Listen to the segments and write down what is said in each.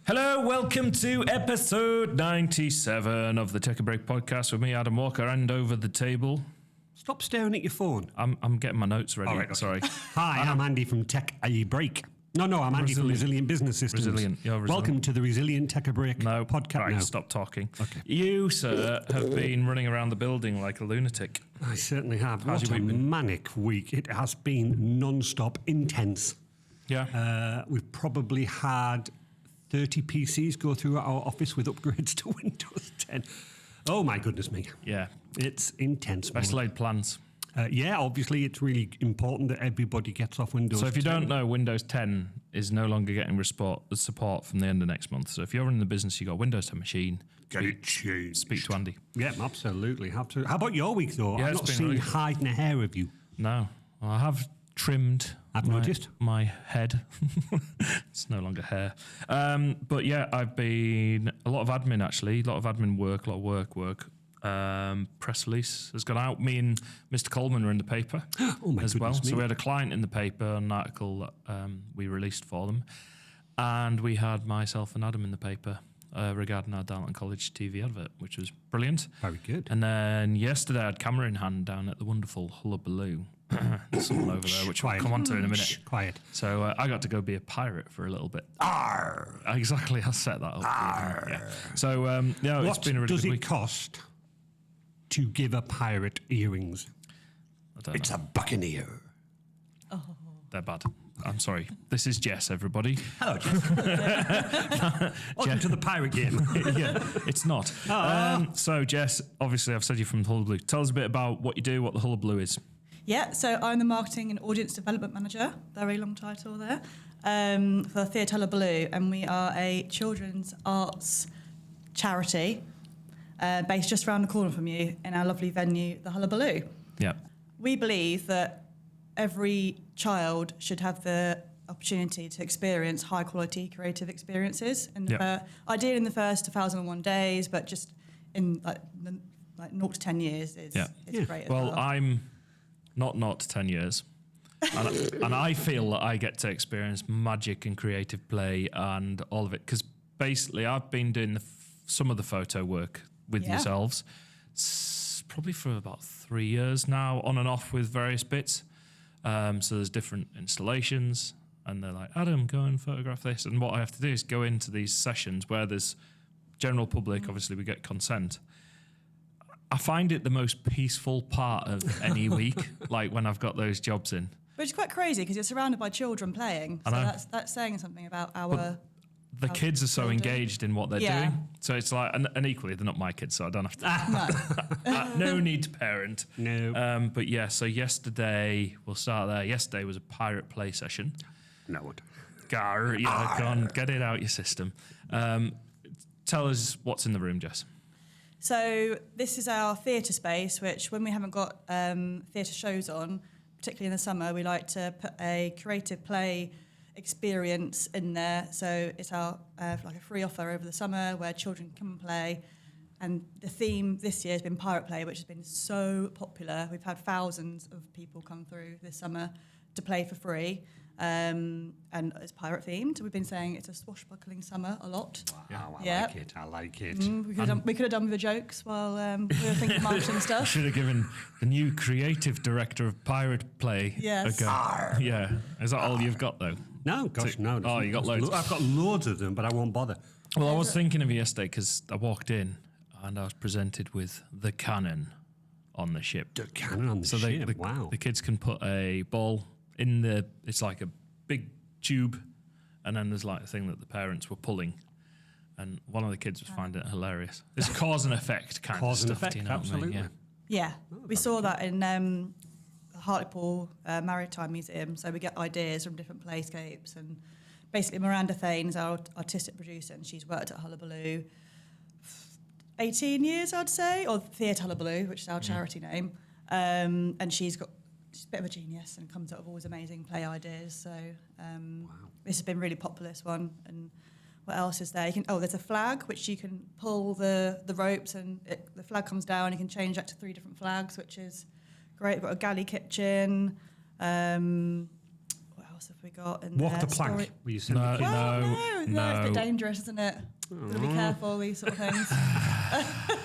Hello, welcome to episode 97 of the Take a Break podcast with me, Adam Walker, and over the table. Stop staring at your phone. I'm getting my notes ready. All right, okay. Sorry. Hi, I'm Andy from Take a Break. I'm Andy from Resilient Business Systems. Resilient. You're resilient. Welcome to the Resilient Take a Break podcast. Right, now. stop talking. Okay. You, sir, have been running around the building like a lunatic. I certainly have. How's What your a week been? manic week. It has been non-stop intense. Yeah. We've probably had 30 PCs go through our office with upgrades to Windows 10. Oh my goodness me. Yeah. It's intense. Best laid plans. Obviously it's really important that everybody gets off Windows 10. So if you don't know, Windows 10 is no longer getting support from the end of next month. So if you're in the business, you got a Windows 10 machine, Get it changed. speak to Andy. Yeah, absolutely. How about your week, though? Yeah, I've it's not been seen really- hide and a hair of you. No, well, I have trimmed. I've noticed. My head. It's no longer hair. But yeah, I've been a lot of admin actually, a lot of admin work, a lot of work. Press release has gone out. Me and Mr. Coleman are in the paper Oh my as well. goodness me. So we had a client in the paper, an article that we released for them, and we had myself and Adam in the paper regarding our Darlington College TV advert, which was brilliant. Very good. And then yesterday I had camera in hand down at the wonderful Hullabaloo. There's someone over there, which Quiet. we'll come on to in a minute. Shh, quiet. So I got to go be a pirate for a little bit. Arr! Exactly, I'll set that up. Arr. Yeah. So it's What been a really does good it week. cost to give a pirate earrings? I don't It's know. a buccaneer. They're bad. I'm sorry. This is Jess, everybody. Hello, Jess. Welcome to the pirate game. Yeah, it's not. So Jess, obviously I've said you're from Hullabaloo. Tell us a bit about what you do, what the Hullabaloo is. Yeah, so I'm the Marketing and Audience Development Manager, very long title there, for Theatre Hullabaloo, and we are a children's arts charity based just around the corner from you in our lovely venue, the Hullabaloo. Yeah. We believe that every child should have the opportunity to experience high-quality creative experiences, ideally in the first 1,001 days, but just in like 0 to 10 years is great as Well, I'm not 10 years. And I feel that I get to experience magic and creative play and all of it. Because basically, I've been doing some of the photo work with yourselves probably for about 3 years now, on and off with various bits. So there's different installations. And they're like, Adam, go and photograph this. And what I have to do is go into these sessions where there's general public, obviously we get consent. I find it the most peaceful part of any week, like when I've got those jobs in. Which is quite crazy because you're surrounded by children playing. So I know. that's saying something about our... The kids are so children. engaged in what they're doing. So it's like, and equally, they're not my kids, so I don't have to. No need to parent. No. But yeah, so yesterday, we'll start there. Yesterday was a pirate play session. No. Gar, yeah, go on, get it out your system. Tell us what's in the room, Jess. So this is our theatre space, which when we haven't got theatre shows on, particularly in the summer, we like to put a creative play experience in there. So it's our like a free offer over the summer where children come and play. And the theme this year has been pirate play, which has been so popular. We've had thousands of people come through this summer to play for free. And it's pirate themed. We've been saying it's a swashbuckling summer a lot. Wow, Yeah. I like it. We could have done with the jokes while we were thinking of marketing stuff. Should have given the new creative director of pirate play Yes. a go. Yeah. Is that all you've got, though? No, gosh, no. Oh, you got loads. I've got loads of them, but I won't bother. Well, I was thinking of you yesterday because I walked in and I was presented with the cannon on the ship. The cannon on the So ship, wow. the kids can put a ball in it's like a big tube, and then there's like a thing that the parents were pulling. And one of the kids was finding it hilarious. It's cause and effect kind Cause of and stuff. effect, Do you know absolutely. What I mean? Yeah. Yeah, we saw that in the Hartlepool Maritime Museum. So we get ideas from different playscapes, and basically Miranda Thane's our artistic producer, and she's worked at Hullabaloo 18 years, I'd say, or Theatre Hullabaloo, which is our charity name. And she's a bit of a genius and comes up with always amazing play ideas. So this has been really popular, this one. And what else is there? There's a flag, which you can pull the ropes and the flag comes down. You can change that to 3 different flags, which is great. We've got a galley kitchen. What else else have we got in Walk there? the plank. Where you send No, the kids. Well, no, it's a bit no. dangerous, isn't it? Gotta be careful, these sort of things.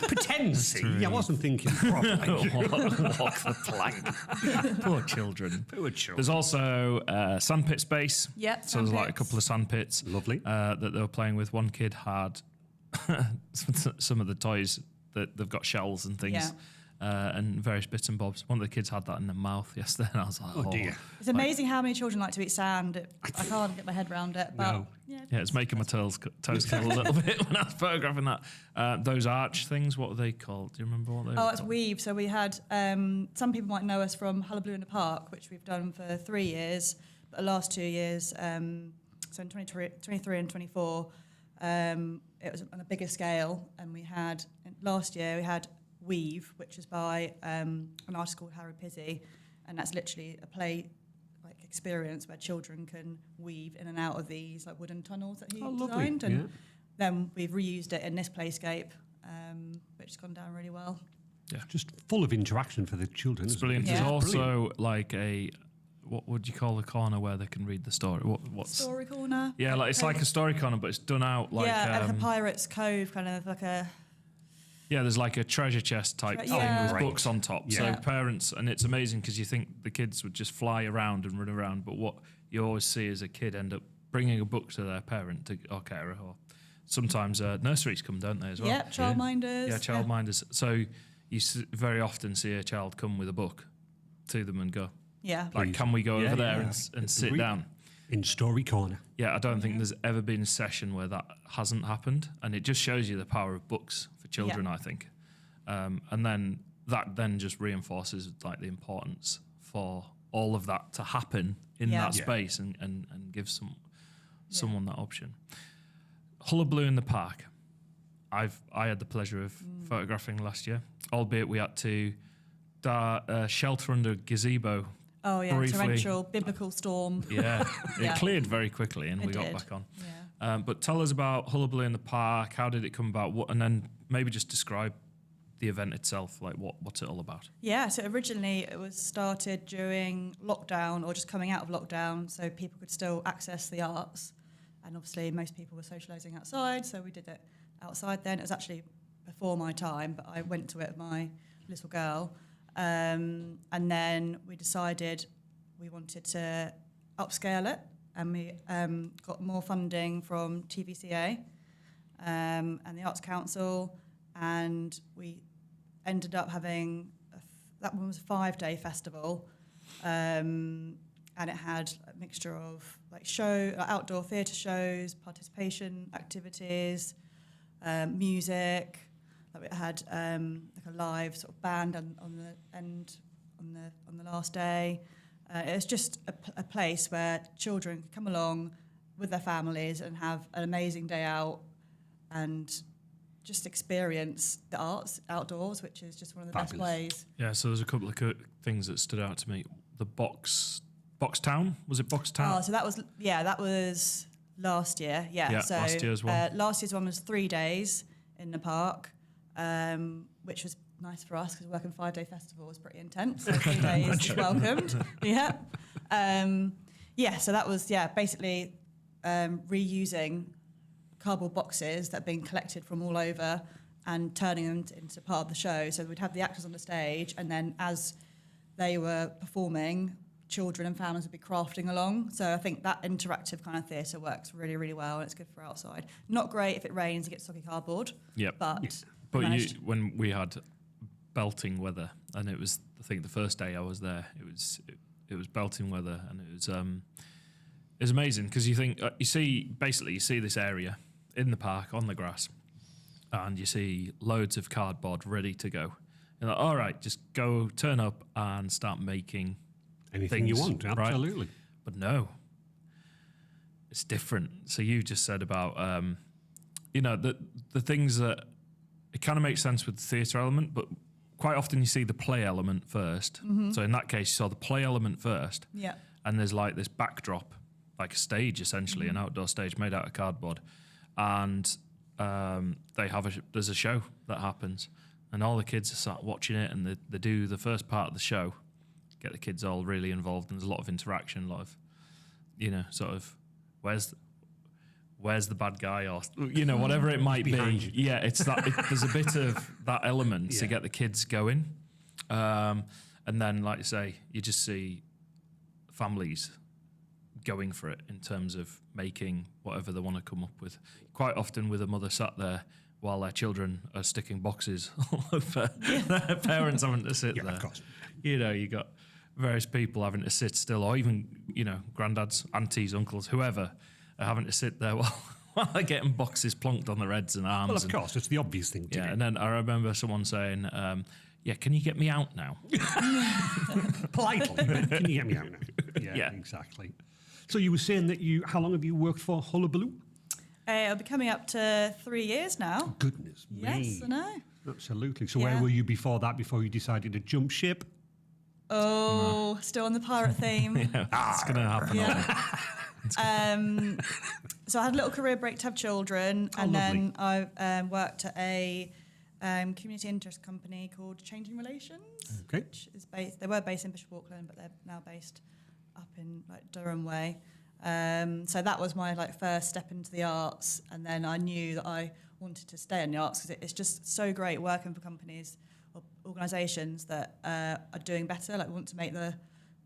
Pretend, see? I wasn't thinking properly. Walk the plank. Poor children. Poor children. There's also sandpit space. Yep, So there's like a sandpits. couple of sandpits. Lovely. That they were playing with. One kid had some of the toys that they've got shells and things. Yeah. And various bits and bobs. One of the kids had that in their mouth yesterday, and I was like, Oh, dear. It's amazing how many children like to eat sand. I can't get my head around it. But No. Yeah, it's making my toes curl a little bit when I was photographing that. Those arch things, what are they called? Do you remember what they were Oh, it's called? weave. So we had, some people might know us from Hullabaloo in the Park, which we've done for 3 years. But the last 2 years, so in 23 and 24, it was on a bigger scale. And we had, last year, we had Weave, which is by an artist called Harry Pizzi. And that's literally a play like experience where children can weave in and out of these like wooden tunnels that he lovely. designed. And Yeah. then we've reused it in this playscape, which has gone down really well. Just full of interaction for the children. It's isn't it? brilliant. Yeah. There's also Brilliant. like a, what would you call a corner where they can read the story? What's Story corner. Yeah, like it's like a story corner, but it's done out like like a pirate's cove, kind of like a. yeah. There's like a treasure chest type thing Yeah. with Great. books on top. Yeah. So parents, and it's amazing because you think the kids would just fly around and run around, but what you always see as a kid end up bringing a book to their parent or carer, or sometimes nurseries come, don't they, as well? Yep, childminders. Yeah, childminders. So you very often see a child come with a book to them and go, Yeah. like, Please. can we go Yeah, over there yeah. and sit Read. down? In Story Corner. Yeah, I don't think there's ever been a session where that hasn't happened, and it just shows you the power of books for children. I think, and then that just reinforces like the importance for all of that to happen in Yeah. that Yeah. space and gives someone that option. Hullabaloo in the Park. I had the pleasure of photographing last year, albeit we had to shelter under a gazebo. Oh yeah, briefly. torrential biblical storm. Yeah, it Yeah. cleared very quickly and It we got did. back on. Yeah. But tell us about Hullabaloo in the Park. How did it come about? And then maybe just describe the event itself. Like what's it all about? Yeah, so originally it was started during lockdown or just coming out of lockdown, so people could still access the arts. And obviously most people were socialising outside, so we did it outside then. It was actually before my time, but I went to it with my little girl. And then we decided we wanted to upscale it, and we got more funding from TVCA and the Arts Council, and we ended up having that one was a 5-day festival, and it had a mixture of like outdoor theatre shows, participation activities, music. Like it had like a live sort of band on the end on the last day. It was just a place where children could come along with their families and have an amazing day out and just experience the arts outdoors, which is just one of the best Fabulous. ways. Yeah, so there's a couple of things that stood out to me. The Box Town, was it Box Oh, Town? so that was last year. Yeah, Yeah, so last year's one. last year's one was 3 days in the park, which was nice for us because working 5-day festival was pretty intense. So 3 days is welcomed. Yeah, so that was basically reusing cardboard boxes that had been collected from all over and turning them into part of the show. So we'd have the actors on the stage, and then as they were performing, children and families would be crafting along. So I think that interactive kind of theatre works really, really well, and it's good for outside. Not great if it rains, it gets soggy cardboard. Yep. But, Yes. we But managed. when we had belting weather, and it was, I think the first day I was there, it was belting weather, and it was amazing because you think you see this area in the park on the grass, and you see loads of cardboard ready to go. You're like, all right, just go turn up and start making Anything you things, want, right? absolutely. But no, it's different. So you just said about, the things that it kind of makes sense with the theatre element, but quite often you see the play element first. So in that case, you saw the play element first, Yeah. and there's like this backdrop, like a stage essentially, an outdoor stage made out of cardboard, and there's a show that happens, and all the kids are sat watching it, and they do the first part of the show, get the kids all really involved, and there's a lot of interaction, a lot of sort of where's the bad guy, or whatever it might be. Behind you. Yeah, it's that. There's a bit of that element to get the kids going, and then, like you say, you just see families going for it in terms of making whatever they want to come up with. Quite often, with a mother sat there while their children are sticking boxes all over, their parents having to sit there. Of course. You got various people having to sit still, or even granddads, aunties, uncles, whoever, are having to sit there while they're getting boxes plonked on their heads and arms. Well, of course, it's the obvious thing to do. And then I remember someone saying, can you get me out now? Politely, but can you get me out now? Yeah, exactly. So you were saying that how long have you worked for Hullabaloo? It'll be coming up to 3 years now. Goodness me. Yes, I know. Absolutely. So where were you before that, before you decided to jump ship? Oh, still on the pirate theme. It's going to happen. So I had a little career break to have children, and then I worked at a community interest company called Changing Relations, which is based. They were based in Bishop Auckland, but they're now based up in Durham way. So that was my first step into the arts, and then I knew that I wanted to stay in the arts because it's just so great working for companies or organisations that are doing better, want to make the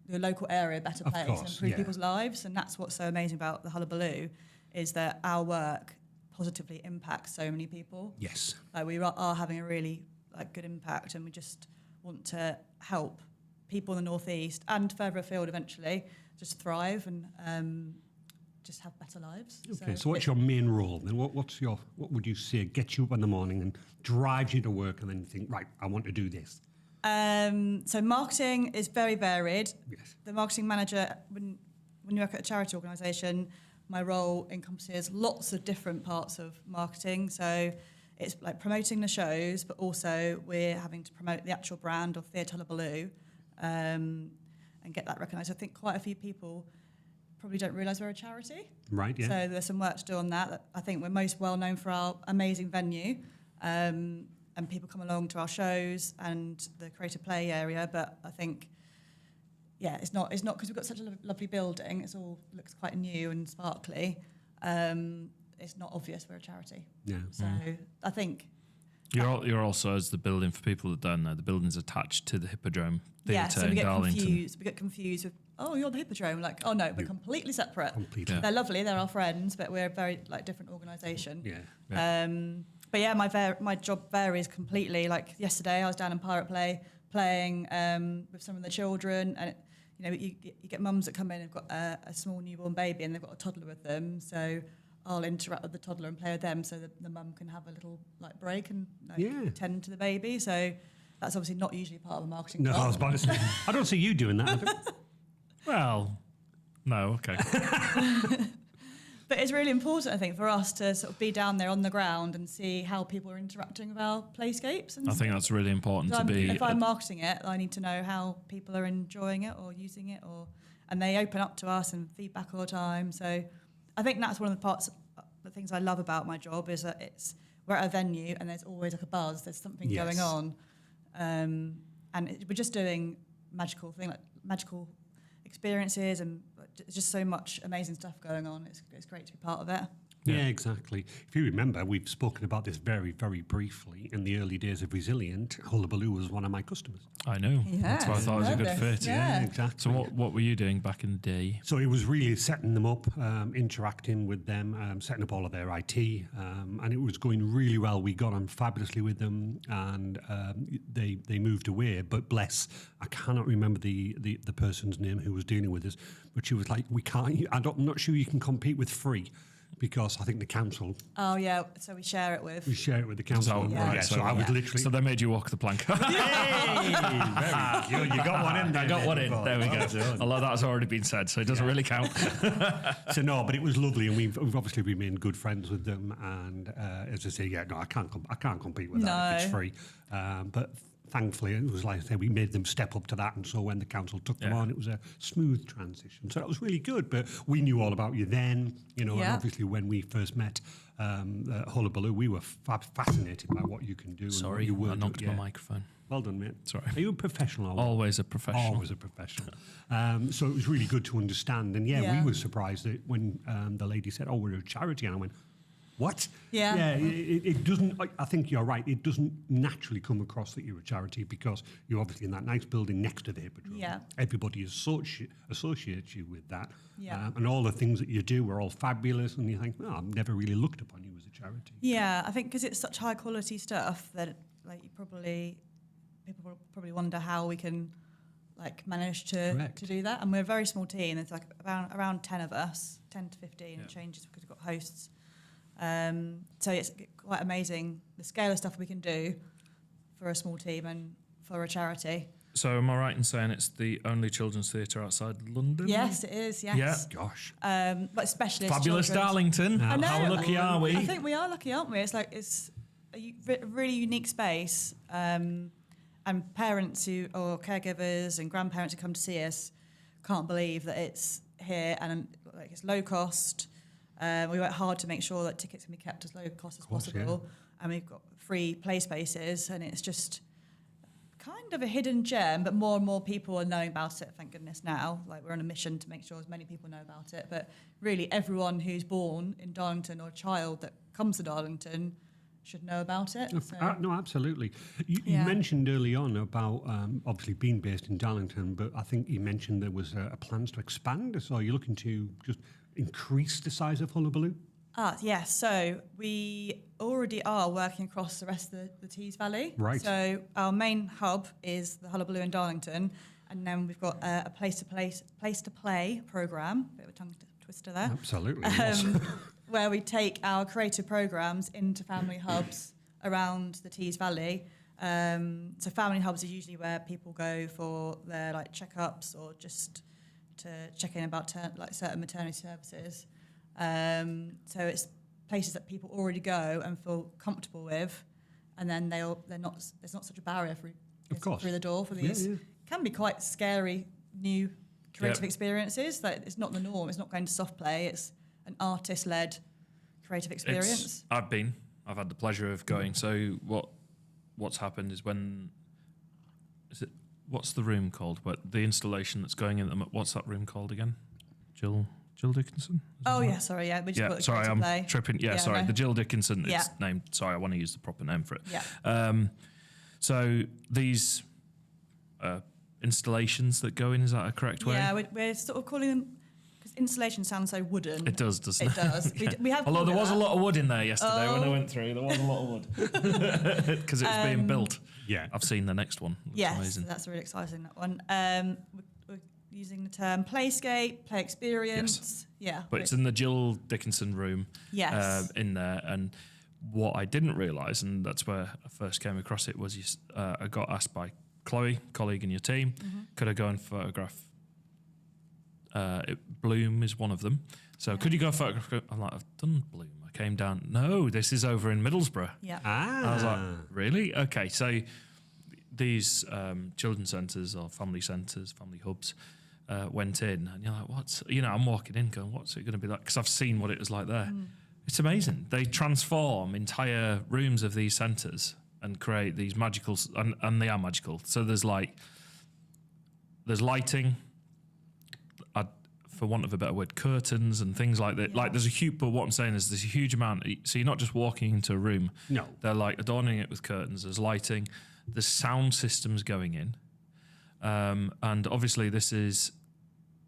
local area a better place and improve people's lives. And that's what's so amazing about the Hullabaloo, is that our work positively impacts so many people. Yes. We are having a really good impact, and we just want to help people in the northeast and further afield eventually just thrive and just have better lives. Okay, so what's your main role then? What would you say gets you up in the morning and drives you to work, and then you think, right, I want to do this? So marketing is very varied. Yes. The marketing manager, when you work at a charity organisation, my role encompasses lots of different parts of marketing. So it's promoting the shows, but also we're having to promote the actual brand of Theatre Hullabaloo and get that recognised. I think quite a few people probably don't realise we're a charity. Right, yeah. So there's some work to do on that. I think we're most well known for our amazing venue. And people come along to our shows and the creative play area, but I think, it's not because we've got such a lovely building. It all looks quite new and sparkly. It's not obvious we're a charity. Yeah. So I think you're also, as the building, for people that don't know, the building's attached to the Hippodrome Theatre in Darlington. We get confused with, you're the Hippodrome. Oh no, we're completely separate. Completely. They're lovely. They're our friends, but we're a very different organisation. Yeah. But my job varies completely. Yesterday, I was down in Pirate Play playing with some of the children, and you get mums that come in and have got a small newborn baby and they've got a toddler with them. So I'll interact with the toddler and play with them, so the mum can have a little break and tend to the baby. So that's obviously not usually part of a marketing. No, I was about to say, I don't see you doing that. Well, no, okay. But it's really important, I think, for us to sort of be down there on the ground and see how people are interacting with our playscapes. And I think that's really important to be. If I'm marketing it, I need to know how people are enjoying it or using it, and they open up to us and feedback all the time. So I think that's one of the things I love about my job, is that we're at a venue and there's always a buzz. There's something going on, and we're just doing magical experiences, and there's just so much amazing stuff going on. It's great to be part of it. Yeah, exactly. If you remember, we've spoken about this very, very briefly in the early days of Resilient. Hullabaloo was one of my customers. I know. That's why I thought it was a good fit. Yeah, exactly. So what were you doing back in the day? So it was really setting them up, interacting with them, setting up all of their IT, and it was going really well. We got on fabulously with them, and they moved away. But bless, I cannot remember the person's name who was dealing with us, but she was like, "We can't. I'm not sure you can compete with free." Because I think the council. Oh yeah, so we share it with. We share it with the council. Right, so I was literally. So they made you walk the plank. Yay! Very good. You got one in there. I got one in. There we go. Although that's already been said, so it doesn't really count. So no, but it was lovely, and we've obviously remained good friends with them. And as I say, I can't compete with that if it's free. But thankfully, it was like I say, we made them step up to that, and so when the council took them on, it was a smooth transition. So that was really good. But we knew all about you then, and obviously when we first met Hullabaloo, we were fascinated by what you can do. Sorry, and I knocked my microphone. Well done, mate. Sorry. Are you a professional? Or Always a professional. Always a professional. So it was really good to understand. And we were surprised that when the lady said, "Oh, we're a charity," and I went, "What?" Yeah. It doesn't. I think you're right. It doesn't naturally come across that you're a charity because you're obviously in that nice building next to the Hippodrome. Yeah. Everybody associates you with that. Yeah. And all the things that you do are all fabulous, and you think, "Oh, I've never really looked upon you as a charity." Yeah, I think because it's such high quality stuff that like people will probably wonder how we can like manage to do that. And we're a very small team. There's like around 10 of us, 10 to 15 changes because we've got hosts. So it's quite amazing the scale of stuff we can do for a small team and for a charity. So am I right in saying it's the only children's theatre outside London? Yes, it is. Yes. Yeah. Gosh. But specialist. Fabulous children's. Darlington. I know. How lucky are we? I think we are lucky, aren't we? It's like it's a really unique space, and parents or caregivers and grandparents who come to see us can't believe that it's here and like it's low cost. We work hard to make sure that tickets can be kept as low cost as possible, and we've got free play spaces, and it's just kind of a hidden gem, but more and more people are knowing about it, thank goodness now. Like we're on a mission to make sure as many people know about it, but really everyone who's born in Darlington or a child that comes to Darlington should know about it. So. No, absolutely. You mentioned early on about obviously being based in Darlington, but I think you mentioned there was plans to expand. So are you looking to just increase the size of Hullabaloo? Yes. So we already are working across the rest of the Tees Valley. Right. So our main hub is the Hullabaloo in Darlington, and then we've got a place to play program. Bit of a tongue twister there. Absolutely. Where we take our creative programs into family hubs around the Tees Valley. So family hubs are usually where people go for their like checkups or just to check in about like certain maternity services. So it's places that people already go and feel comfortable with, and then there's not such a barrier through the door for these. Can be quite scary new creative experiences. That it's not the norm. It's not going to soft play. It's an artist-led creative experience. I've had the pleasure of going. So what's happened is what's the room called? The installation that's going in. What's that room called again? Jill Dickinson? Oh yeah, sorry, yeah. We just call it sorry, I'm play. tripping. Yeah, sorry, the Jill Dickinson. It's named. Sorry, I want to use the proper name for it. Yeah. So these installations that go in, is that a correct way? Yeah, we're sort of calling them. Installation sounds so wooden. It does, doesn't it? It does. We have. Although there was a lot of wood in there yesterday when I went through. There was a lot of wood because it was being built. Yeah, I've seen the next one. Yes, amazing. That's really exciting. That one. We're using the term playscape, play experience. Yes. Yeah, but it's in the Jill Dickinson room. Yes. In there, and what I didn't realise, and that's where I first came across it, was I got asked by Chloe, colleague in your team, could I go and photograph? Bloom is one of them. So could you go photograph? I'm like, I've done Bloom. I came down. No, this is over in Middlesbrough. Yeah. I was like, really? Okay. So these children's centres or family centres, family hubs went in, and you're like, I'm walking in going, what's it going to be like? Because I've seen what it was like there. It's amazing. They transform entire rooms of these centres and create these magical, and they are magical. So there's lighting, for want of a better word, curtains and things like that. Yeah. Like there's a huge, but what I'm saying is there's a huge amount. So you're not just walking into a room. No. They're like adorning it with curtains. There's lighting. There's sound systems going in. And obviously this is,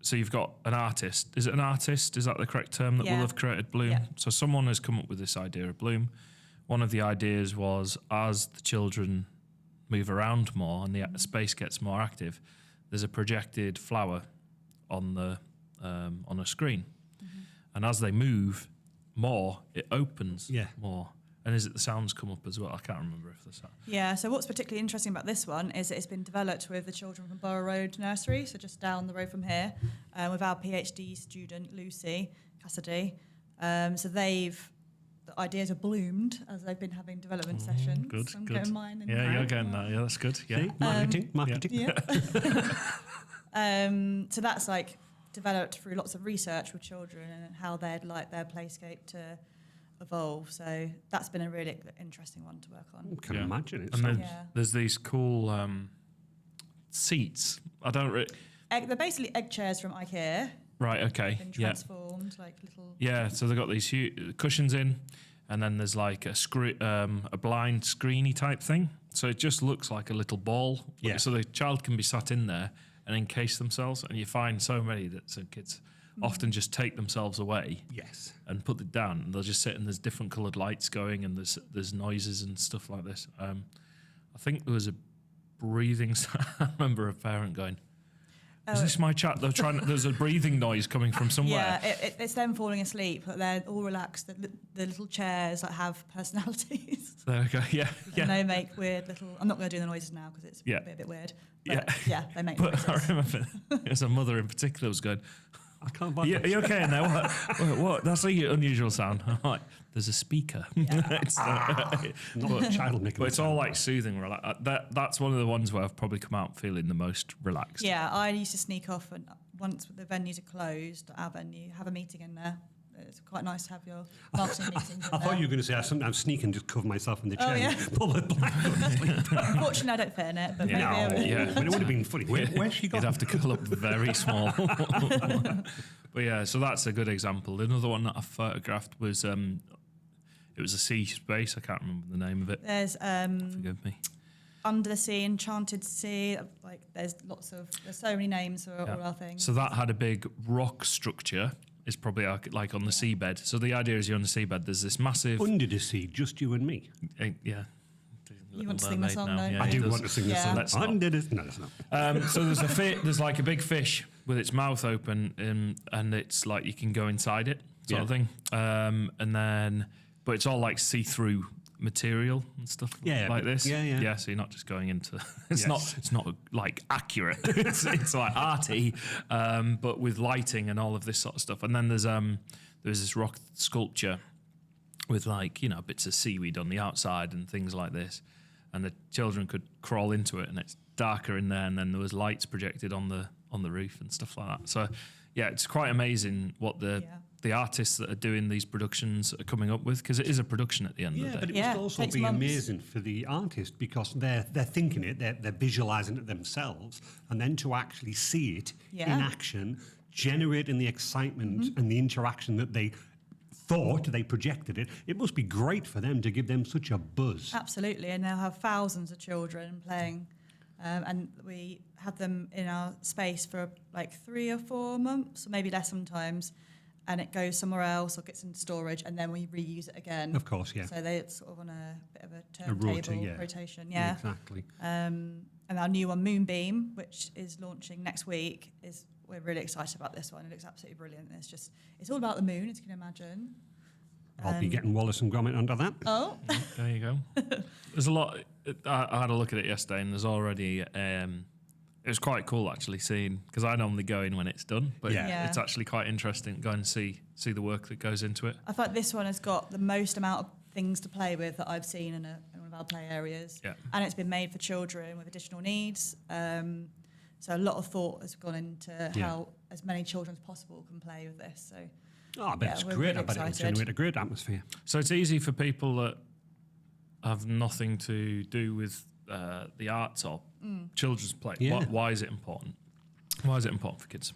so you've got an artist. Is it an artist? Is that the correct term that will have created Bloom? Yeah. So someone has come up with this idea of Bloom. One of the ideas was as the children move around more and the space gets more active, there's a projected flower on a screen, and as they move more, it opens more. And is it the sounds come up as well? I can't remember if there's that. Yeah. So what's particularly interesting about this one is that it's been developed with the children from Borough Road Nursery, so just down the road from here, with our PhD student Lucy Cassidy. So the ideas have bloomed as they've been having development sessions. Good. I'm getting mine. You're getting that. Yeah, that's good. Yeah. See? Marketing. Yeah. So that's like developed through lots of research with children and how they'd like their playscape to evolve. So that's been a really interesting one to work on. Can imagine it. And then Yeah. there's these cool seats. I don't really... They're basically egg chairs from IKEA. Right, okay. Been transformed, like little... Yeah, so they've got these cushions in, and then there's like a blind screeny type thing. So it just looks like a little ball. Yeah. So the child can be sat in there and encase themselves, and you find so many that some kids often just take themselves away Yes. and put it down, and they'll just sit and there's different coloured lights going, and there's noises and stuff like this. I think there was a breathing sound. I remember a parent going, "Is this my chat?" They're trying. There's a breathing noise coming from somewhere. Yeah, it's them falling asleep, but they're all relaxed. The little chairs that have personalities. There we go. Yeah, yeah. And they make weird little... I'm not going to do the noises now because it's a bit weird. But Yeah. they make But noises. I remember there's a mother in particular was going, I can't buy "Are you okay now? What? That's an unusual sound." I'm like, "There's a speaker." It's, not a child making but the it's all sound. like soothing. That's one of the ones where I've probably come out feeling the most relaxed. Yeah, I used to sneak off, and once the venues are closed, our venue, have a meeting in there. It's quite nice to have your marketing meetings in I thought there. you were going to say I sometimes sneak and just cover myself in the Oh, chair yeah. and pull the blanket. Unfortunately, I don't fit in it, but maybe Yeah. I will. Yeah. But it would have been funny. Where's she You'd gone? have to curl up very small. But yeah, so that's a good example. Another one that I photographed was it was a sea space. I can't remember the name of it. There's Forgive me. Under the Sea, Enchanted Sea. Like there's so many names for Yeah. all our things. So that had a big rock structure. It's probably like on the seabed. So the idea is you're on the seabed. There's this massive. Under the sea, just you and me. Yeah. You want to sing the song, don't you? I he do does. want to sing the Yeah. song. Let's not. Under the... No, that's not. So there's like a big fish with its mouth open, and it's like you can go inside it, sort of thing. And then, but it's all like see-through material and stuff like this. Yeah. So you're not just going into. It's not like accurate. it's like arty, but with lighting and all of this sort of stuff. And then there's this rock sculpture with like bits of seaweed on the outside and things like this. And the children could crawl into it, and it's darker in there. And then there was lights projected on the roof and stuff like that. So, yeah, it's quite amazing what the artists that are doing these productions are coming up with, because it is a production at the end of the day. But it Yeah, must also takes be months. amazing for the artist because they're thinking it, they're visualizing it themselves, and then to actually see it in action, generating the excitement and the interaction that they thought they projected it must be great for them to give them such a buzz. Absolutely, and they'll have thousands of children playing, and we have them in our space for like 3 or 4 months, or maybe less sometimes, and it goes somewhere else or gets into storage, and then we reuse it again. Of course, yeah. So they're sort of on a bit of a turntable rotation, yeah. Exactly. And our new one, Moonbeam, which is launching next week, we're really excited about this one. It looks absolutely brilliant. It's all about the moon, as you can imagine. I'll be getting Wallace and Gromit under that. Oh, There you go. There's a lot. I had a look at it yesterday, and there's already. It was quite cool actually seeing, because I normally go in when it's done, but Yeah. it's actually quite interesting to go and see the work that goes into it. I thought this one has got the most amount of things to play with that I've seen in one of our play areas. Yeah. And it's been made for children with additional needs. So a lot of thought has gone into how as many children as possible can play with this. So Oh, I bet it's we're great. really I bet it'll excited. generate a great atmosphere. So it's easy for people that have nothing to do with the arts or children's play. Yeah. Why is it important? Why is it important for kids?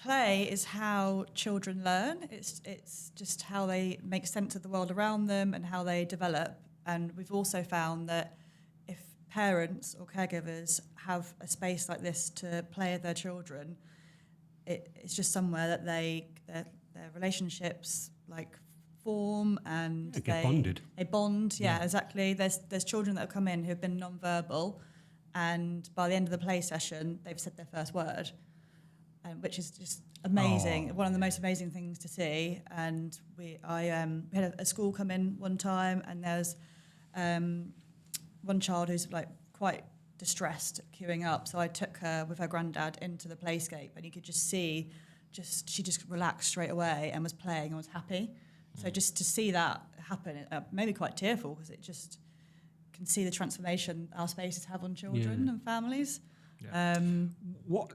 play is how children learn. It's just how they make sense of the world around them and how they develop. And we've also found that if parents or caregivers have a space like this to play with their children, it's just somewhere that their relationships like form and They get bonded. They bond, yeah, exactly. There's children that have come in who have been non-verbal, and by the end of the play session, they've said their first word, which is just amazing. Oh, One of the most amazing things to see. And we had a school come in one time, and there's one child who's like quite distressed queuing up. So I took her with her granddad into the playscape, and you could just see, she just relaxed straight away and was playing and was happy. So just to see that happen, it made me quite tearful, because it just can see the transformation our spaces have on children and families. Yeah. What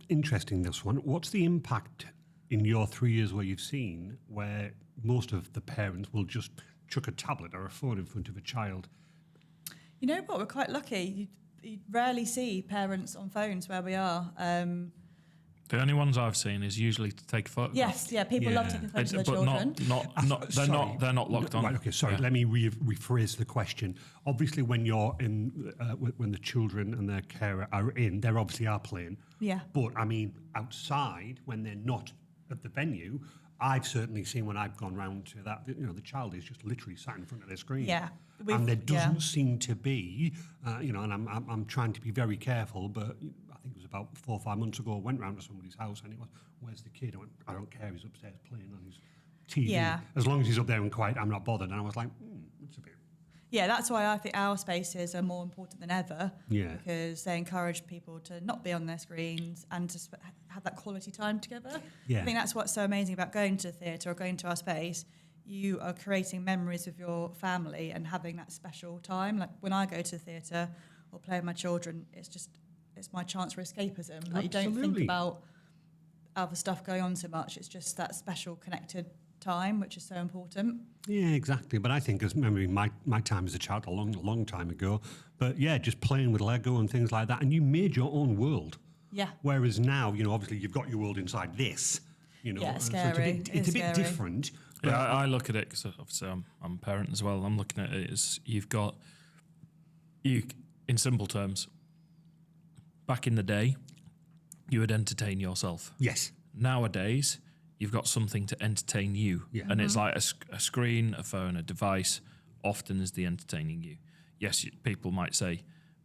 interesting, this one. What's the impact in your 3 years where you've seen where most of the parents will just chuck a tablet or a phone in front of a child. You know what? We're quite lucky. You rarely see parents on phones where we are. The only ones I've seen is usually to take photographs. Yes, yeah, people love taking photos of their but children. they're not locked on. Right, okay, sorry. Yeah. Let me rephrase the question. Obviously, when you're in, when the children and their carer are in, they obviously are playing. Yeah. But I mean, outside when they're not at the venue, I've certainly seen when I've gone round to that. You know, the child is just literally sat in front of their screen. Yeah, and there doesn't seem to be, you know, and I'm trying to be very careful, but I think it was about 4 or 5 months ago, I went round to somebody's house and it was, where's the kid? I went, I don't care, he's upstairs playing on his TV. Yeah. As long as he's up there and quiet, I'm not bothered. And I was like, it's a bit... Yeah, that's why I think our spaces are more important than ever. Yeah. Because they encourage people to not be on their screens and to have that quality time together. Yeah. I think that's what's so amazing about going to the theatre or going to our space. You are creating memories with your family and having that special time. Like when I go to the theatre or play with my children, it's my chance for escapism. Like you don't think Absolutely. about other stuff going on so much. It's just that special connected time, which is so important. Yeah, exactly. But I think, as memory, my time as a child a long time ago, but yeah, just playing with Lego and things like that, and you made your own world. Yeah. Whereas now, you know, obviously you've got your world inside this, you know. Yeah, it's so scary. it's a bit Scary. different. Yeah, I look at it because obviously I'm a parent as well. I'm looking at it as in simple terms, back in the day, you would entertain yourself. Yes. Nowadays, you've got something to entertain you. Yeah. And it's like a screen, a phone, a device often is the entertaining you. Yes, people might say,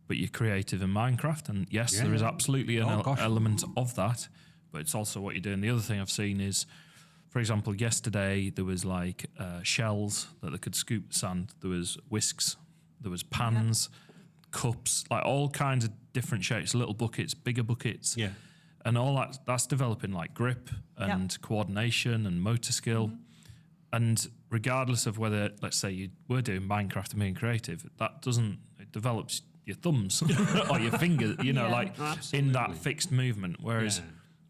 but you're creative in Minecraft. And yes, Yeah. there is absolutely an gosh. element of that, but it's also what you're doing. The other thing I've seen is, for example, yesterday there was like shells that they could scoop sand. There was whisks, there was pans, cups, like all kinds of different shapes, little buckets, bigger buckets. Yeah. And all that's developing like grip and coordination and motor skill. And regardless of whether, let's say you were doing Minecraft and being creative, it develops your thumbs or your fingers, you know, like in that fixed movement. Whereas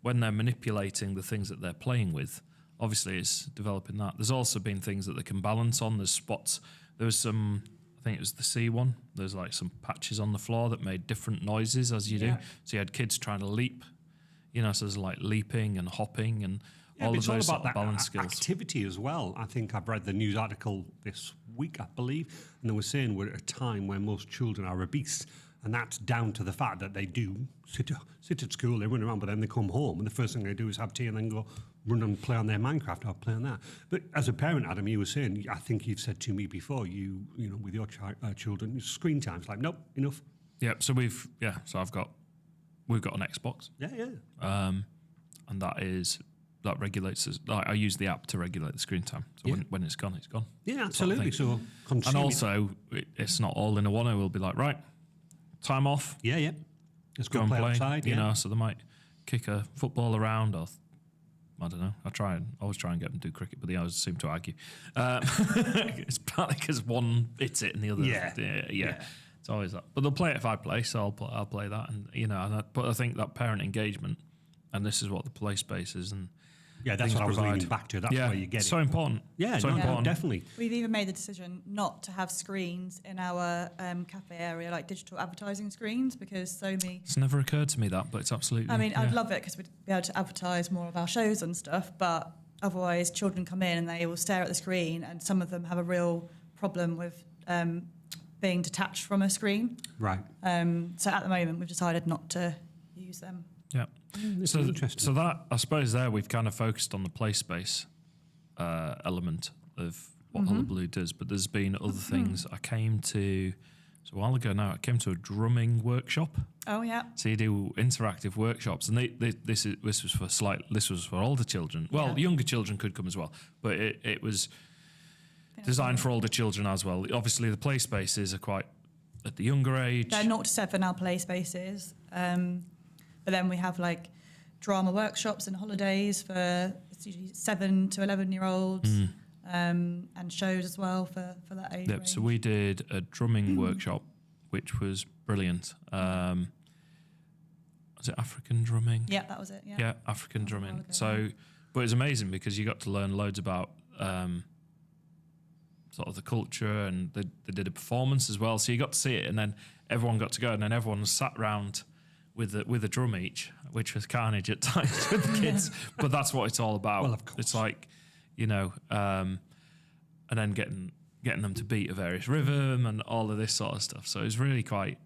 when they're manipulating the things that they're playing with, obviously it's developing that. There's also been things that they can balance on. There's spots. There was some, I think it was the C one. There's like some patches on the floor that made different noises as you do. So you had kids trying to leap. You know, so there's like leaping and hopping and all of those sort of balance skills. Activity as well. I think I've read the news article this week, I believe, and they were saying we're at a time where most children are obese, and that's down to the fact that they do sit at school, they run around, but then they come home, and the first thing they do is have tea and then go run and play on their Minecraft or play on that. But as a parent, Adam, you were saying, I think you've said to me before, you know, with your children, screen time's like, nope, enough. Yeah, so we've got an Xbox. Yeah. And that regulates us. Like, I use the app to regulate the screen time. So when it's gone, it's gone. Yeah, absolutely. So and also, it's not all in a one. I will be like, right, time off. Yeah. Let's Go and play. outside. You know, so they might kick a football around, or I don't know. I always try and get them to do cricket, but they always seem to argue. It's partly because one hits it and the other. Yeah. It's always that. But they'll play it if I play, so I'll play that, and you know. But I think that parent engagement, and this is what the play space is, and Yeah, that's what I was leaning back to. That's where you get so it. important. Yeah, so no, important. definitely. We've even made the decision not to have screens in our cafe area, like digital advertising screens, because so many... It's never occurred to me that, but it's absolutely... I mean, I'd love it because we'd be able to advertise more of our shows and stuff, but otherwise children come in and they will stare at the screen, and some of them have a real problem with being detached from a screen. Right. So at the moment, we've decided not to use them. Yeah. It's So interesting. that, I suppose there we've kind of focused on the play space element of what Hullabaloo does, but there's been other things. A while ago now, I came to a drumming workshop. Oh, yeah. So you do interactive workshops, and this was for older children. Well, younger children could come as well, but it was designed for older children as well. Obviously, the play spaces are quite at the younger age. They're 0 to 7 our play spaces. But then we have like drama workshops and holidays for 7 to 11-year-olds, and shows as well for that age range. So we did a drumming workshop, which was brilliant. Was it African drumming? Yeah, that was it. Yeah. Yeah, African drumming. ago, So, but it was amazing because you got to learn loads about sort of the culture, and they did a performance as well. So you got to see it, and then everyone got to go, and then everyone sat round with a drum each, which was carnage at times with the kids. But that's what it's all about. Well, of course. It's like, and then getting them to beat a various rhythm and all of this sort of stuff. So it was really quite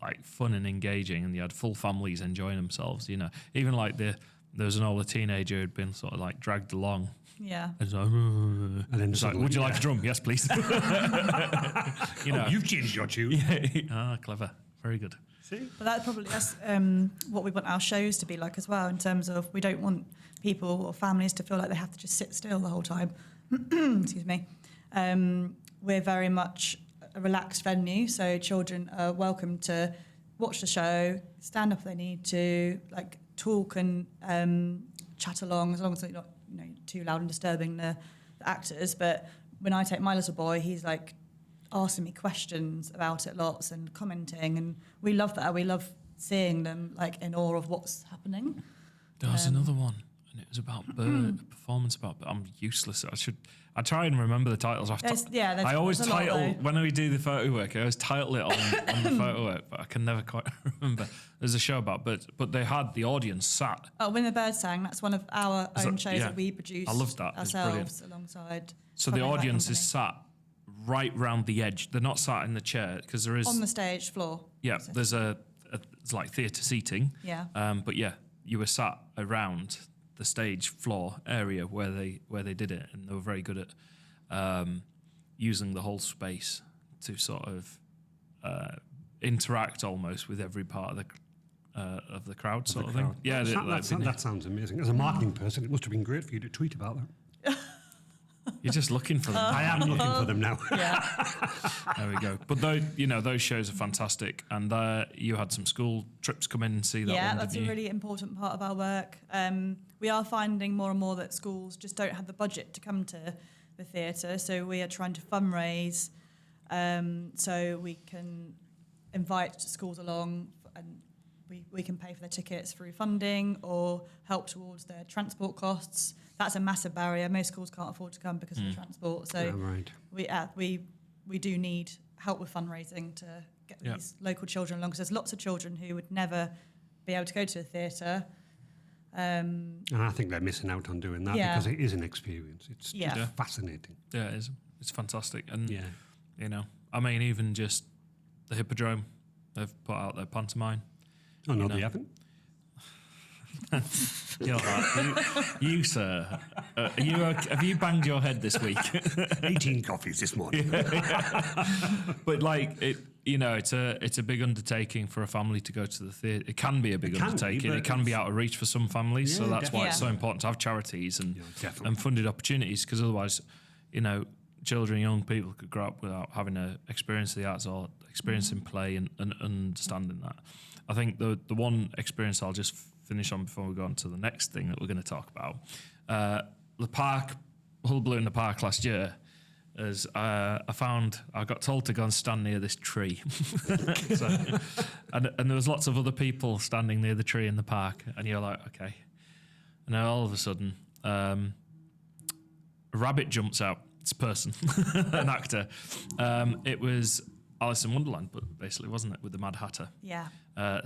like fun and engaging, and you had full families enjoying themselves. Even like there was an older teenager who'd been sort of like dragged along. Yeah. And, And then it's like, would you like a drum? Yes, please. you've changed your tune. Clever. Very good. See? But that's what we want our shows to be like as well, in terms of we don't want people or families to feel like they have to just sit still the whole time. Excuse me. We're very much a relaxed venue, so children are welcome to watch the show, stand up if they need to, like talk and chat along, as long as they're not too loud and disturbing the actors. But when I take my little boy, he's like asking me questions about it lots and commenting, and we love that. We love seeing them like in awe of what's happening. There was another one, and it was about bird, a performance about. I'm useless. I try and remember the titles. I always title when we do the photo work. I always title it on the photo work, but I can never quite remember. There's a show about birds, but they had the audience sat. Oh, When the Birds Sang. That's one of our own shows that we produce. I love that. Ourselves alongside. So the audience is sat right round the edge. They're not sat in the chair because there is on the stage floor. Yeah, there's it's like theatre seating. Yeah. But yeah, you were sat around the stage floor area where they did it, and they were very good at using the whole space to sort of interact almost with every part of the crowd, sort of thing. Yeah, that sounds amazing. As a marketing person, it must have been great for you to tweet about that. You're just looking for them. I am looking for them now. Yeah. There we go. But those shows are fantastic, and you had some school trips come in and see that. Yeah, that's a really important part of our work. We are finding more and more that schools just don't have the budget to come to the theatre, so we are trying to fundraise so we can invite schools along, and we can pay for their tickets through funding or help towards their transport costs. That's a massive barrier. Most schools can't afford to come because of the transport. So we do need help with fundraising to get these local children along, because there's lots of children who would never be able to go to the theatre. And I think they're missing out on doing that because it is an experience. It's just fascinating. Yeah, it is. It's fantastic. And, I mean, even just the Hippodrome, they've put out their pantomime. Oh, no, they haven't? You, sir, have you banged your head this week? 18 coffees this morning. But like it's a big undertaking for a family to go to the theatre. It can be a big undertaking. It can be out of reach for some families. So that's why it's so important to have charities and funded opportunities, because otherwise, children, young people could grow up without having an experience of the arts or experiencing play and understanding that. I think the one experience I'll just finish on before we go on to the next thing that we're going to talk about. The park, Hullabaloo in the park last year, as I got told to go and stand near this tree. And there was lots of other people standing near the tree in the park, and you're like, okay. And then all of a sudden, a rabbit jumps out. It's a person, an actor. It was Alice in Wonderland, but basically, wasn't it, with the Mad Hatter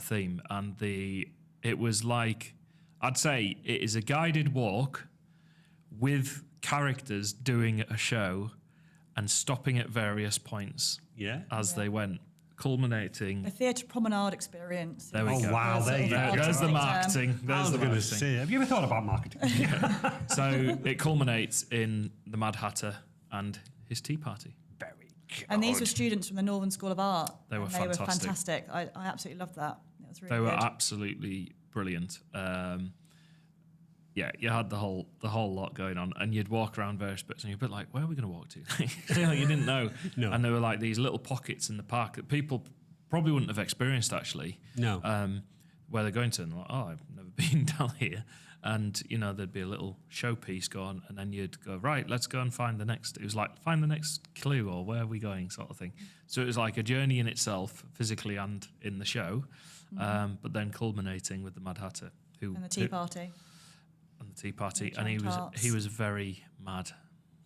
theme? And it was like, I'd say it is a guided walk with characters doing a show and stopping at various points as they went, culminating. A theatre promenade experience. There we go. Oh, wow. There's the marketing. There's the marketing. Say, have you ever thought about marketing? So it culminates in the Mad Hatter and his tea party. Very good. And these were students from the Northern School of Art. They were fantastic. I absolutely loved that. It was really They were good. absolutely brilliant. You had the whole lot going on, and you'd walk around various bits, and you'd be like, "Where are we going to walk to?" You didn't know. No. And there were like these little pockets in the park that people probably wouldn't have experienced actually. No. Where they're going to, and they're like, "Oh, I've never been down here." And there'd be a little showpiece going, and then you'd go, "Right, let's go and find the next." It was like, find the next clue, or where are we going, sort of thing. So it was like a journey in itself, physically and in the show, but then culminating with the Mad Hatter, And the tea party. and the tea party, And and tarts. he was very mad.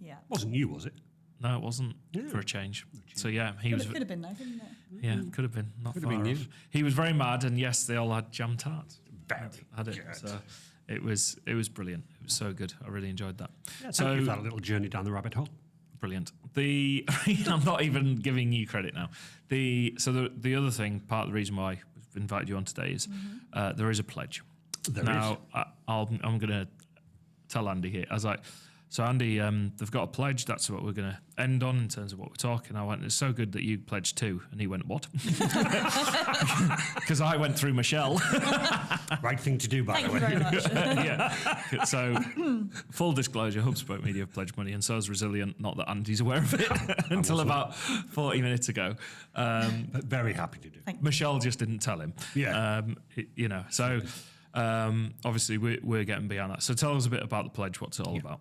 Yeah. Wasn't you, was it? No, it wasn't for a change. So yeah, he was. Could have been though, couldn't it? Yeah, could have been. Not Could have far been off. you. He was very mad, and yes, they all had jam tarts. Had it. good. So it was brilliant. It was so good. I really enjoyed that. Yeah, so thank you for that little journey down the rabbit hole. brilliant. I'm not even giving you credit now. The other thing, part of the reason why we've invited you on today is there is a pledge. There now I'm going to tell Andy here. I was like, so Andy, they've got a pledge. That's what we're going to end on in terms of what we're talking. I went, it's so good that you pledged too. And he went, what? Because I went through Michelle. Right thing to do, by Thank the you way. very much. Yeah. So full disclosure, Hubspoke Media have pledged money, and so is Resilient. Not that Andy's aware of it until about 40 minutes ago. But very happy to do. Michelle just didn't tell him. Yeah. So obviously we're getting beyond that. So tell us a bit about the pledge. What's it all about?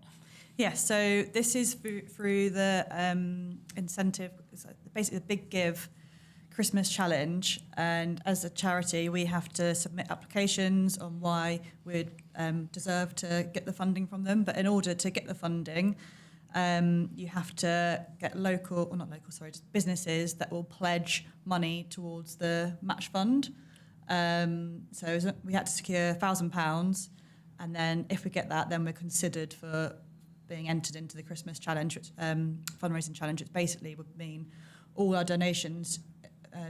Yeah, so this is through the incentive, it's like basically the Big Give Christmas Challenge. And as a charity, we have to submit applications on why we'd deserve to get the funding from them. But in order to get the funding, you have to get just businesses that will pledge money towards the match fund. So we had to secure £1,000. And then if we get that, then we're considered for being entered into the Christmas challenge, which, fundraising challenge, which basically would mean all our donations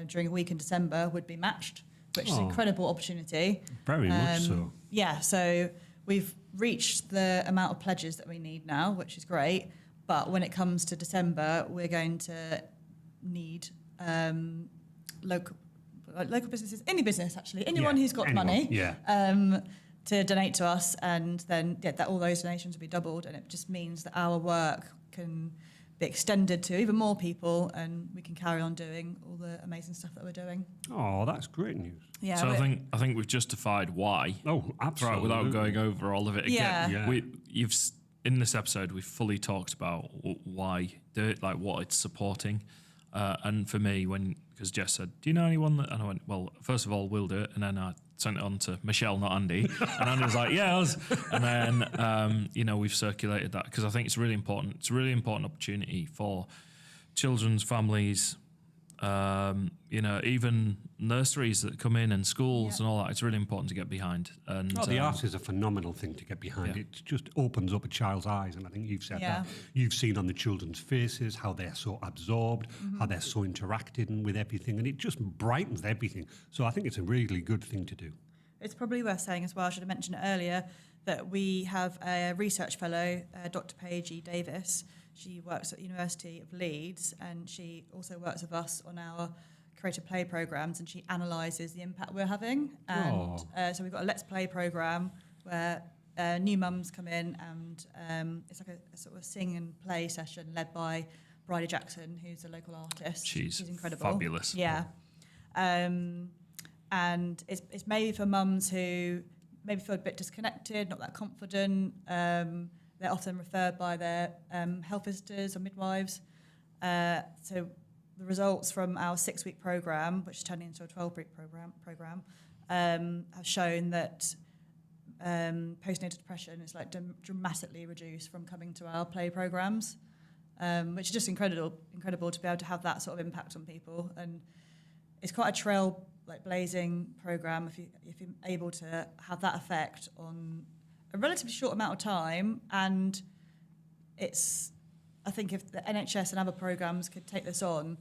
during a week in December would be matched, which is an incredible opportunity. Very much so. Yeah, so we've reached the amount of pledges that we need now, which is great. But when it comes to December, we're going to need local businesses, any business actually, anyone who's got money. Yeah. To donate to us, and then that all those donations will be doubled, and it just means that our work can be extended to even more people, and we can carry on doing all the amazing stuff that we're doing. Oh, that's great news. Yeah. So I think we've justified why. Oh, absolutely. Without going over all of it again. Yeah. In this episode, we've fully talked about why do it, like what it's supporting. And for me, because Jess said, do you know anyone that, and I went, well, first of all, we'll do it. And then I sent it on to Michelle, not Andy. And Andy was like, yeah, us. And then, we've circulated that because I think it's really important. It's a really important opportunity for children's families, even nurseries that come in and schools and all that. It's really important to get behind. And the arts is a phenomenal thing to get behind. Yeah. It just opens up a child's eyes, and I think you've said that. You've seen on the children's faces how they're so absorbed, how they're so interacting with everything, and it just brightens everything. So I think it's a really good thing to do. It's probably worth saying as well, I should have mentioned it earlier, that we have a research fellow, Dr. Paige E. Davis. She works at the University of Leeds, and she also works with us on our creative play programs, and she analyses the impact we're having. And so we've got a Let's Play program where new mums come in, and it's like a sort of sing and play session led by Bridie Jackson, who's a local artist. She's incredible. fabulous. Yeah. And it's maybe for mums who maybe feel a bit disconnected, not that confident. They're often referred by their health visitors or midwives. So the results from our 6-week program, which is turning into a 12-week program, have shown that postnatal depression is like dramatically reduced from coming to our play programs, which is just incredible to be able to have that sort of impact on people. And it's quite a trailblazing program if you're able to have that effect on a relatively short amount of time. And I think if the NHS and other programs could take this on,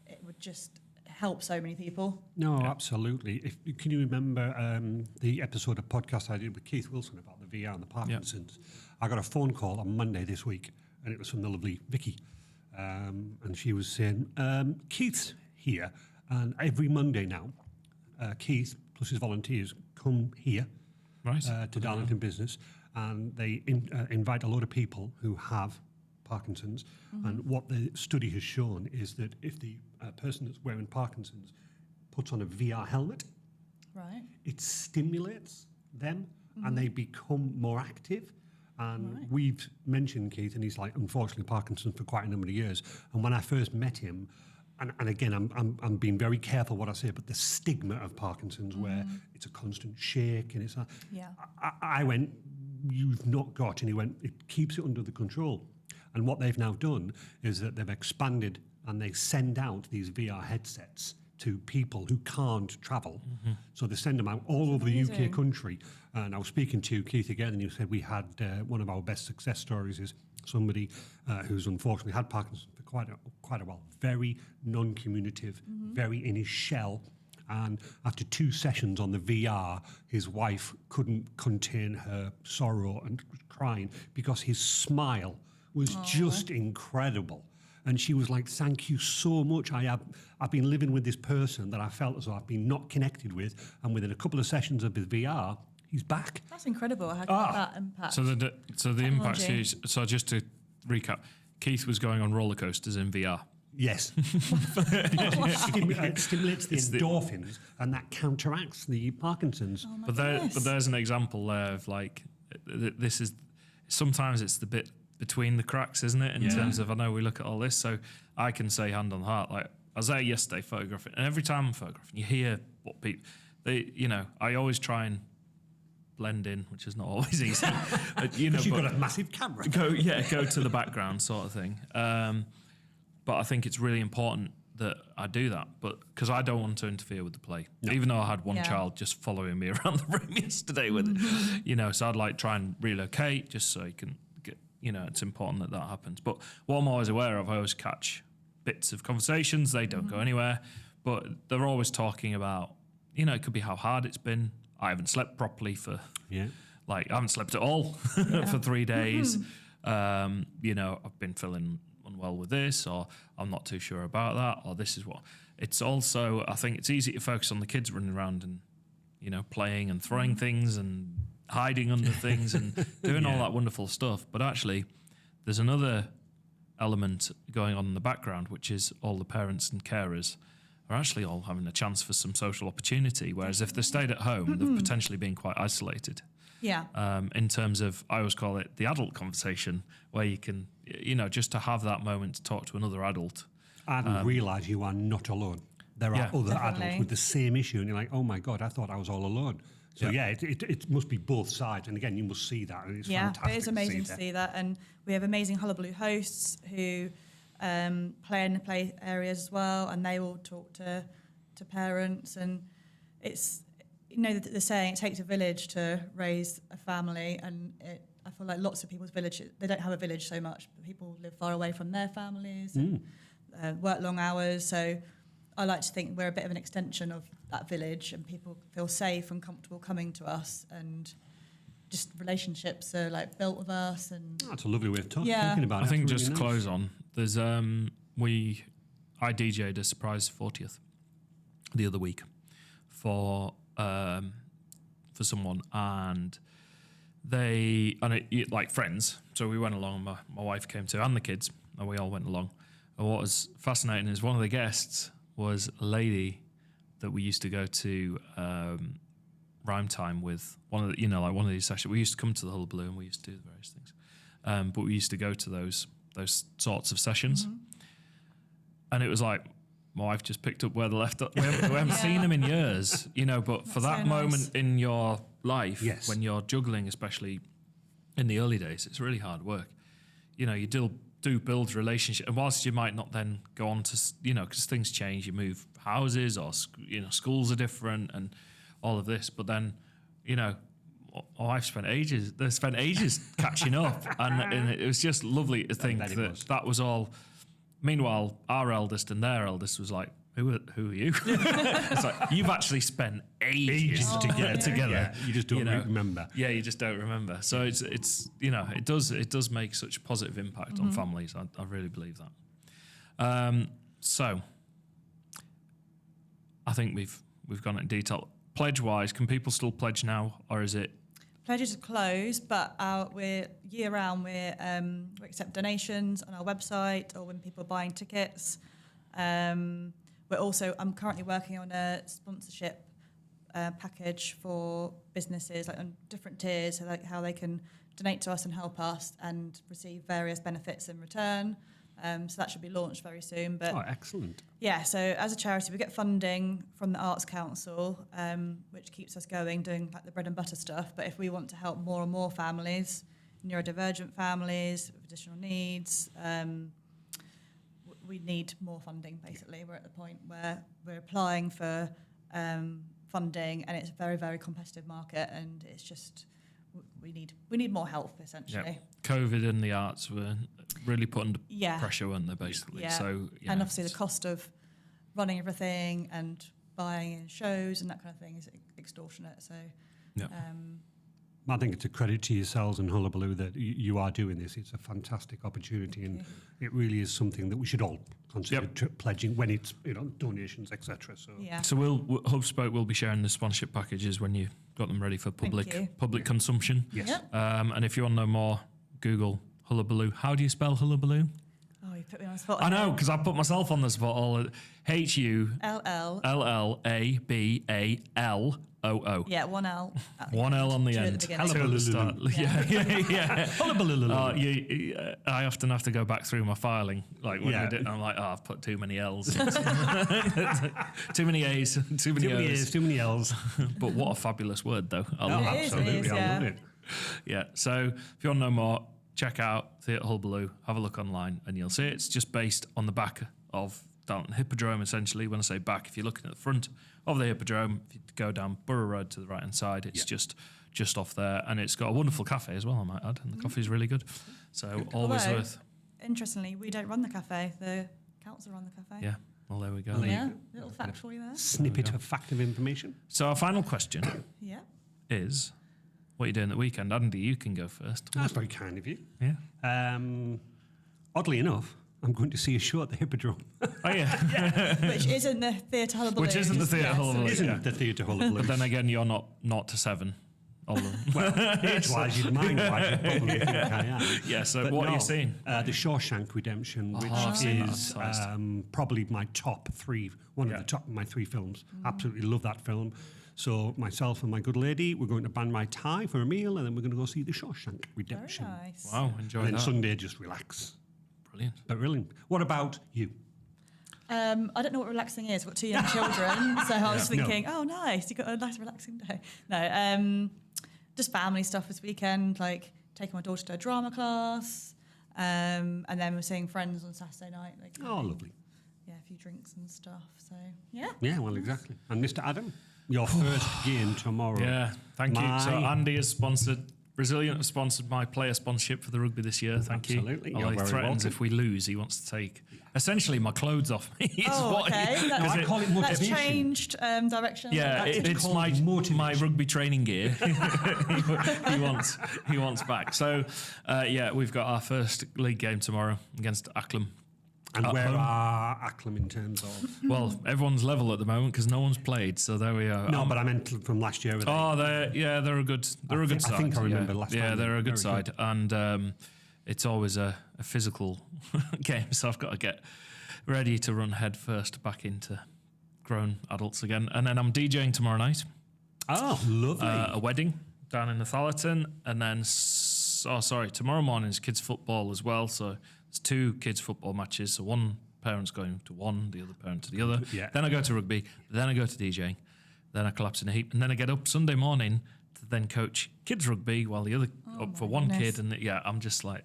it would just help so many people. No, absolutely. Can you remember the episode of podcast I did with Keith Wilson about the VR and the Parkinson's? I got a phone call on Monday this week, and it was from the lovely Vicky. And she was saying, Keith's here, and every Monday now, Keith plus his volunteers come here to Darlington Business, and they invite a lot of people who have Parkinson's. And what the study has shown is that if the person that's wearing Parkinson's puts on a VR helmet, it stimulates them and they become more active. And we've mentioned Keith, and he's like, unfortunately, Parkinson's for quite a number of years. And when I first met him, and again, I'm being very careful what I say, but the stigma of Parkinson's, where it's a constant shake, and it's I went, you've not got, and he went, it keeps it under the control. And what they've now done is that they've expanded and they send out these VR headsets to people who can't travel. So they send them out all over the UK country. And I was speaking to Keith again, and he said we had one of our best success stories is somebody who's unfortunately had Parkinson's for quite a while. Very non-communicative, very in his shell. And after 2 sessions on the VR, his wife couldn't contain her sorrow and was crying because his smile was just incredible. And she was like, thank you so much. I've been living with this person that I felt as though I've been not connected with. And within a couple of sessions of his VR, he's back. That's incredible how that impact. So the impact's huge. So just to recap, Keith was going on roller coasters in VR. Yes. It stimulates the endorphins and that counteracts the Parkinson's. Oh but there's an example there of like, this is, sometimes it's the bit between the cracks, isn't it? In terms of, I know we look at all this, so I can say hand on heart, like I was there yesterday photographing, and every time I'm photographing, you hear what people, I always try and blend in, which is not always easy. You've got a massive camera. Go to the background sort of thing. But I think it's really important that I do that, but because I don't want to interfere with the play. No. Even though I had one child just following me around the room yesterday with it, so I'd like try and relocate just so he can get, it's important that happens. But what I'm always aware of, I always catch bits of conversations, they don't go anywhere, but they're always talking about, it could be how hard it's been. I haven't slept properly for, I haven't slept at all for 3 days. I've been feeling unwell with this, or I'm not too sure about that, or this is what. It's also, I think it's easy to focus on the kids running around and, playing and throwing things and hiding under things and doing all that wonderful stuff. But actually, there's another element going on in the background, which is all the parents and carers are actually all having a chance for some social opportunity, whereas if they stayed at home, they've potentially been quite isolated. Yeah. In terms of, I always call it the adult conversation, where you can, just to have that moment to talk to another adult. And realise you are not alone. There are other adults with the same issue, and you're like, oh my God, I thought I was all alone. So it must be both sides. And again, you must see that. And it's fantastic. It is amazing to see that. And we have amazing Hullabaloo hosts who play in the play areas as well, and they will talk to parents. And it's, the saying, it takes a village to raise a family, and I feel like lots of people's villages, they don't have a village so much, but people live far away from their families and work long hours. So I like to think we're a bit of an extension of that village, and people feel safe and comfortable coming to us, and just relationships are like built with us. And that's a lovely way of thinking about it. I think That's just to really close on, there's I DJ'd a surprise 40th the other week for someone, and like friends. So we went along. My wife came too, and the kids, and we all went along. And what was fascinating is one of the guests was a lady that we used to go to Rhyme Time with. One of these sessions. We used to come to the Hullabaloo and we used to do the various things, but we used to go to those sorts of sessions, and it was like, my wife just picked up where they left up. We haven't seen them in years, but for that moment in your life, when you're juggling, especially in the early days, it's really hard work. You do build relationship, and whilst you might not then go on to, because things change, you move houses, or, schools are different and all of this, but then, my wife spent ages catching up, and it was just lovely to think that was all. Meanwhile, our eldest and their eldest was like, who are you? It's like, you've actually spent ages together. Yeah, you just don't remember. Yeah, you just don't remember. So it's it does make such a positive impact on families. I really believe that. So I think we've gone into detail. Pledge-wise, can people still pledge now, or is it? Pledges are closed, but we're year-round. We accept donations on our website, or when people are buying tickets. I'm currently working on a sponsorship package for businesses, like on different tiers, so like how they can donate to us and help us and receive various benefits in return. So that should be launched very soon. But excellent. Yeah, so as a charity, we get funding from the Arts Council, which keeps us going, doing like the bread and butter stuff. But if we want to help more and more families, neurodivergent families with additional needs. We need more funding, basically. We're at the point where we're applying for funding, and it's a very, very competitive market, and it's just we need more help, essentially. Yeah. COVID and the arts were really put under Yeah. pressure, weren't they, basically? Yeah. So, And obviously the cost of running everything and buying in shows and that kind of thing is extortionate. So Yeah. I think it's a credit to yourselves and Hullabaloo that you are doing this. It's a fantastic opportunity, and it really is something that we should all consider pledging when it's donations, etc. So yeah. So Hubspoke will be sharing the sponsorship packages when you got them ready for you. public consumption. yes, Yep. And if you want to know more, Google Hullabaloo. How do you spell Hullabaloo? Oh, you put me on the spot. I know, because I put myself on the spot. HULLLABALOO. Yeah, one L. at the One L on the two at end. the beginning. Two at the start. Yeah. Hullabaloo. I often have to go back through my filing, like when Yeah. we do, I'm like, I've put too many L's, too many A's, too many Too many O's. A's, too many L's. But what a fabulous word, though. I Oh, love it. is, absolutely, I yeah. love it. Yeah. So if you want to know more, check out Theatre Hullabaloo. Have a look online, and you'll see it's just based on the back of Downton Hippodrome. Essentially, when I say back, if you're looking at the front of the Hippodrome, if you go down Borough Road to the right hand side, it's just off there, and it's got a wonderful cafe as well, I might add, and the coffee's really good. So always Although, worth. Interestingly, we don't run the cafe. The council run the cafe. Yeah. Well, there we go. Well, there you Yeah, go. little fact for you there. Snippet of fact of information. So our final question Yeah. is, what are you doing at the weekend? Andy, you can go first. That's very kind of you. Yeah. Oddly enough, I'm going to see a show at the Hippodrome. Oh yeah. Which isn't the Theatre Hullabaloo. Which isn't the Theatre Hullabaloo. Isn't Yeah. the Theatre Hullabaloo? But then again, you're not 0 to 7. Older. Well, age-wise, you'd mind-wise, you'd probably think I am. Yeah. So But what are no, you seeing? The Shawshank Redemption, which I've seen that is advertised. probably my top 3, one of the top of my 3 films. Absolutely love that film. So myself and my good lady, we're going to Ban Mai Thai for a meal, and then we're going to go see The Shawshank Very Redemption. nice. Wow, enjoy And then that. Sunday, just relax. Brilliant. But brilliant. What about you? I don't know what relaxing is. I've got 2 young children, so I was thinking, oh, nice, you got a nice relaxing day. No, just family stuff this weekend, like taking my daughter to a drama class, and then we're seeing friends on Saturday night. Like, Oh, lovely. yeah, a few drinks and stuff. So yeah, Yeah, well, exactly. And Mr. Adam, your first game tomorrow. Yeah, thank you. So My- Andy has sponsored, Resilient have sponsored my player sponsorship for the rugby this year. Thank Absolutely. you. You're Although he very threatens welcome. if we lose, he wants to take essentially my clothes off me. is Oh, what he- okay. No, I call it that's motivation. changed direction. Yeah, That's it's called my motivation. rugby training gear. he wants back. So yeah, we've got our first league game tomorrow against Acklam. And At where home. are Acklam in terms of... Well, everyone's level at the moment because no one's played. So there we are. No, but I meant from last year. Oh, they're a good side. I think I remember yeah. last Yeah, time. they're a good Very side, and it's always a physical game. So I've got to get ready to run head first back into grown adults again, and then I'm DJing tomorrow night. Oh, lovely. A wedding down in Northallerton, and then tomorrow morning's kids football as well. So there's 2 kids football matches. So one parent's going to one, the other parent to the other. Yeah. Then I go to rugby. Then I go to DJing. Then I collapse in a heap, and then I get up Sunday morning to then coach kids rugby while the other up for one goodness. kid, and yeah, I'm just like.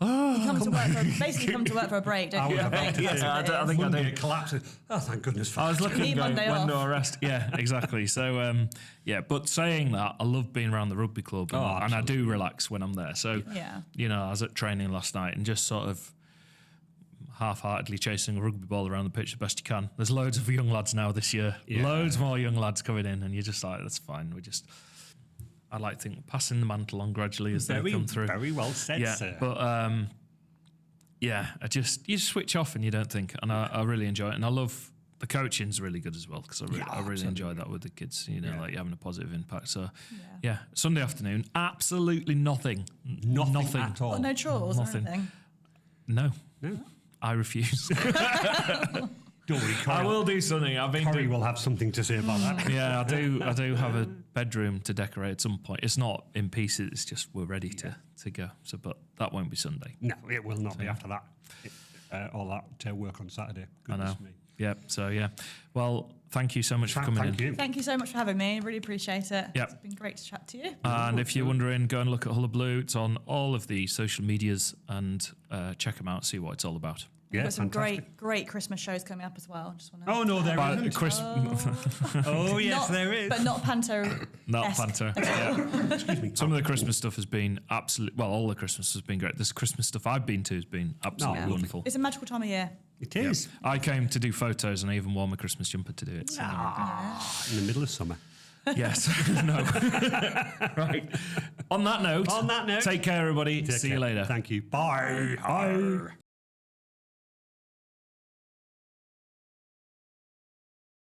you come to work basically come to work for a break, don't you? I think I think I Monday do. collapses. Oh, thank goodness for I was looking Need going, Monday when do off. I rest? Yeah, exactly. So, yeah, but saying that, I love being around the rugby club and, Oh, and I do relax when I'm there. So, Yeah. you know, I was at training last night and just sort of half-heartedly chasing a rugby ball around the pitch the best you can. There's loads of young lads now this year. Yeah. Loads more young lads coming in and you're just like, that's fine. I like to think passing the mantle on gradually as they come through. Very well said, Yeah, sir. but yeah, you just switch off and you don't think, and I really enjoy it, and I love the coaching's really good as well because I really enjoy that with the kids. You know, like you're having a positive impact. So yeah, Sunday afternoon, absolutely nothing Nothing at all. Got no chores Nothing. or anything. No, No? I refuse. Don't worry, I will do something. I've been Corey doing. will have something to say about that. Yeah, I do have a bedroom to decorate at some point. It's not in pieces. It's just we're ready to go. So, but that won't be Sunday. No, it will not be after that. all that work on Saturday. I know. Goodness me. Yeah. So yeah. Well, thank you so much for coming Thank in. you. Thank you so much for having me. Really appreciate it. Yep. It's been great to chat to you. And if you're wondering, go and look at Hullabaloo. It's on all of the social medias and check them out. See what it's all about. We've Yeah, got some fantastic. great Christmas shows coming up as well. Just want to. Oh no, there But isn't. Chris, Oh yes, there is. But not Panto. not Panther. Yeah. Excuse me. Some of the Christmas stuff has been absolute. Well, all the Christmas has been great. This Christmas stuff I've been to has been absolutely lovely. wonderful. It's a magical time of year. It is I came to do photos and I even wore my Christmas jumper to do it. So. in the middle of summer. Yes. No. Right. On that note. On that note. Take care, everybody. Take See care. you later. Thank you. Bye. Bye.